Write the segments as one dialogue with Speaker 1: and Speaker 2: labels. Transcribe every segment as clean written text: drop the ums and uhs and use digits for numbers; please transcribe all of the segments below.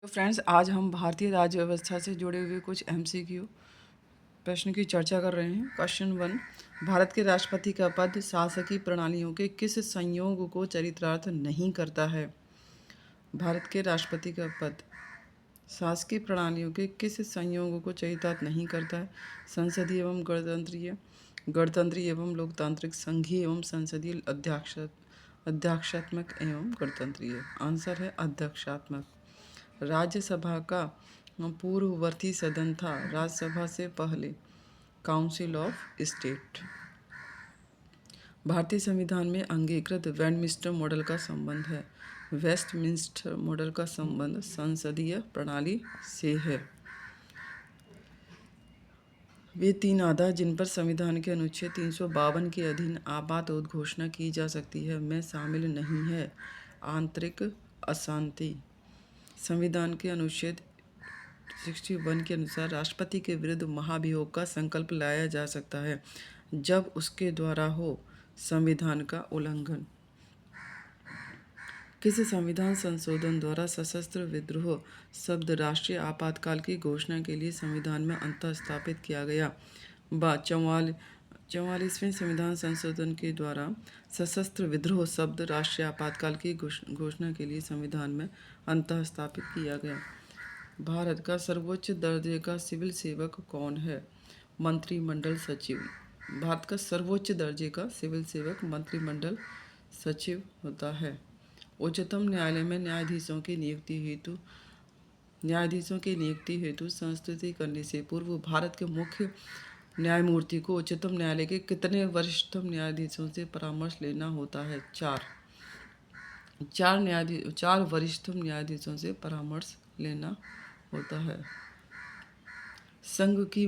Speaker 1: तो फ्रेंड्स, आज हम भारतीय राज्य व्यवस्था से जुड़े हुए कुछ एमसीक्यू प्रश्न की चर्चा कर रहे हैं। क्वेश्चन 1, भारत के राष्ट्रपति का पद शासकीय प्रणालियों के किस संयोग को चरितार्थ नहीं करता है? भारत के राष्ट्रपति का पद शासकीय प्रणालियों के किस संयोग को चरितार्थ नहीं करता है? संसदीय एवं गणतंत्रीय, गणतंत्रीय एवं लोकतांत्रिक, संघीय एवं संसदीय, अध्यक्षात्मक एवं गणतंत्रीय। आंसर है अध्यक्षात्मक। राज्यसभा का पूर्ववर्ती सदन था राज्यसभा से पहले काउंसिल ऑफ स्टेट। भारतीय संविधान में अंगीकृत वेस्टमिंस्टर मॉडल का संबंध है। वेस्टमिंस्टर मॉडल का संबंध संसदीय प्रणाली से है। वे तीन आधार जिन पर संविधान के अनुच्छेद 352 के अधीन आपात उद्घोषणा की जा सकती है में शामिल नहीं है। आंतरिक अशांति। संविधान के अनुच्छेद 61 के अनुसार राष्ट्रपति के विरुद्ध महाभियोग का संकल्प लाया जा सकता है जब उसके द्वारा हो संविधान का उल्लंघन। किस संविधान संशोधन द्वारा सशस्त्र विद्रोह शब्द राष्ट्रीय आपातकाल की घोषणा के लिए संविधान में अंतः स्थापित किया गया? 44वें संविधान संशोधन के द्वारा सशस्त्र विद्रोह शब्द राष्ट्रीय आपातकाल की घोषणा के लिए संविधान में अंतः स्थापित किया गया। भारत का सर्वोच्च दर्जे का सिविल सेवक कौन है? मंत्रिमंडल सचिव। भारत का सर्वोच्च दर्जे का सिविल सेवक मंत्रिमंडल सचिव होता है। उच्चतम न्यायालय में न्यायाधीशों की नियुक्ति हेतु संस्तुति करने से पूर्व भारत के मुख्य न्यायमूर्ति को उच्चतम न्यायालय के कितने वरिष्ठतम न्यायाधीशों से परामर्श लेना होता है? 4 वरिष्ठतम न्यायाधीशों से परामर्श लेना होता है। संघ की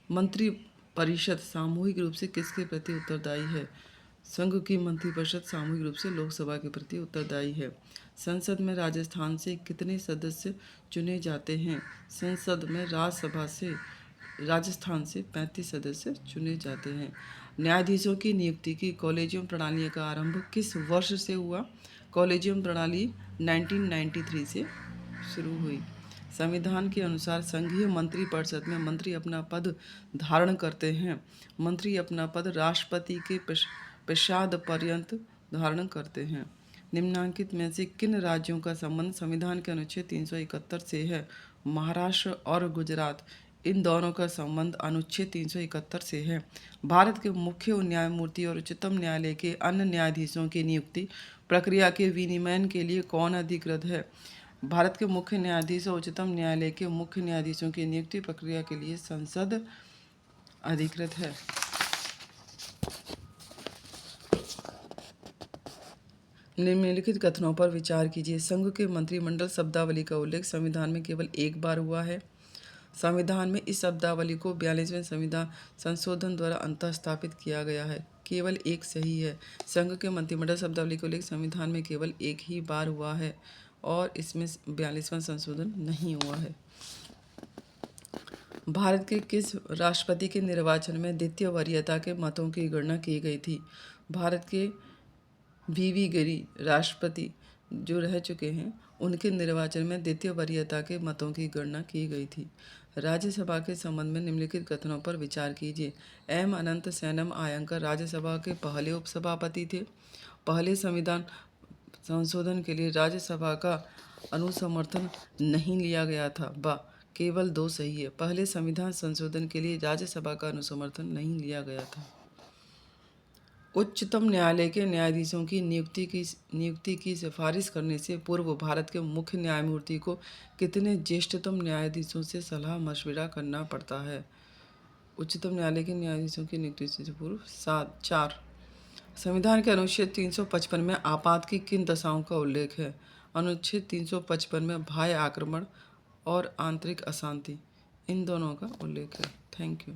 Speaker 1: मंत्रिपरिषद सामूहिक रूप से किसके प्रति उत्तरदायी है? संघ की मंत्रिपरिषद सामूहिक रूप से लोकसभा के प्रति उत्तरदायी है। संसद में राजस्थान से कितने सदस्य चुने जाते हैं? संसद में राज्यसभा से राजस्थान से 35 सदस्य चुने जाते हैं। न्यायाधीशों की नियुक्ति की कॉलेजियम प्रणाली का आरंभ किस वर्ष से हुआ? कॉलेजियम प्रणाली 1993 से शुरू हुई। संविधान के अनुसार संघीय मंत्रिपरिषद में मंत्री अपना पद धारण करते हैं। मंत्री अपना पद राष्ट्रपति के प्रसाद पर्यंत धारण करते हैं। निम्नलिखित में से किन राज्यों का संबंध संविधान के अनुच्छेद 371 से है? महाराष्ट्र और गुजरात। इन दोनों का संबंध अनुच्छेद 371 से है। भारत के मुख्य न्यायमूर्ति और उच्चतम न्यायालय के अन्य न्यायाधीशों की नियुक्ति प्रक्रिया के विनियमन के लिए कौन अधिकृत है? भारत के मुख्य न्यायाधीश और उच्चतम न्यायालय के मुख्य न्यायाधीशों की नियुक्ति प्रक्रिया के लिए संसद अधिकृत है। निम्नलिखित कथनों पर विचार कीजिए। संघ के मंत्रिमंडल शब्दावली का उल्लेख संविधान में केवल एक बार हुआ है। संविधान में इस शब्दावली को 42वें संविधान संशोधन द्वारा अंतः स्थापित किया गया है। केवल एक सही है। संघ के मंत्रिमंडल शब्दावली का उल्लेख संविधान में केवल एक ही बार हुआ है और इसमें 42वां संशोधन नहीं हुआ है। भारत के किस राष्ट्रपति के निर्वाचन में द्वितीय वरीयता के मतों की गणना की गई थी? भारत के वी गिरी राष्ट्रपति जो रह चुके हैं उनके निर्वाचन में द्वितीय वरीयता के मतों की गणना की गई थी। राज्यसभा के संबंध में निम्नलिखित कथनों पर विचार कीजिए। एम अनंत सेनम आयंकर राज्यसभा के पहले उपसभापति थे। पहले संविधान संशोधन के लिए राज्यसभा का अनुसमर्थन नहीं लिया गया था। केवल 2 सही है। पहले संविधान संशोधन के लिए राज्यसभा का अनुसमर्थन नहीं लिया गया था। उच्चतम न्यायालय के न्यायाधीशों की नियुक्ति की सिफारिश करने से पूर्व भारत के मुख्य न्यायमूर्ति को कितने ज्येष्ठतम न्यायाधीशों से सलाह मशविरा करना पड़ता है? उच्चतम न्यायालय के न्यायाधीशों की नियुक्ति से पूर्व 4। संविधान के अनुच्छेद 355 में आपात की किन दशाओं का उल्लेख है? अनुच्छेद 355 में बाह्य आक्रमण और आंतरिक अशांति इन दोनों का उल्लेख है। Thank you.